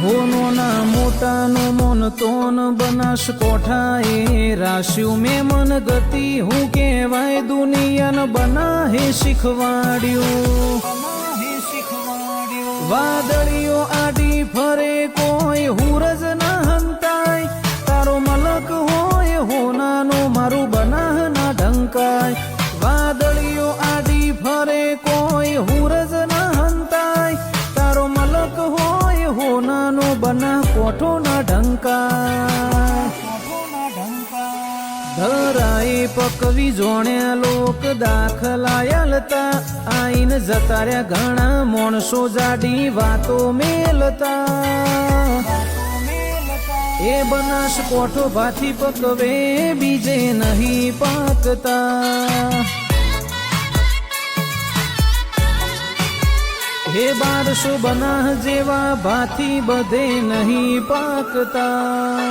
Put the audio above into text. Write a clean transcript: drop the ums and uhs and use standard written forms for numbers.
હોનો ના મોટાનો મોન તોન બનાસકોઠા એ રાશ્યું મેં મન ગતિ હું કહેવાય દુનિયાને બનાહે શીખવાડ્યું વાદળીઓ આડી ફરે કોઈ હુરજ ના હંતાય તારો મલક હોય હોનાનો મારું બનાહ ના ઢંકાય વાદળીઓ આડી ફરે કોઈ હુરજ ના હંતાય તારો મલક હોય હોનાનો બનાહ કોઠો ના ઢંકાય ધરાએ પકવી જોણ્યા લોક દાખલાયલતા આઈન જતાર્યા ઘણા માણસો જાડી વાતો મેલતા એ બનાસકોઠો ભાથી પકવે બીજે નહીં પાકતા હે 1200 બનાહ જેવા ભાથી બધે નહીં પાકતા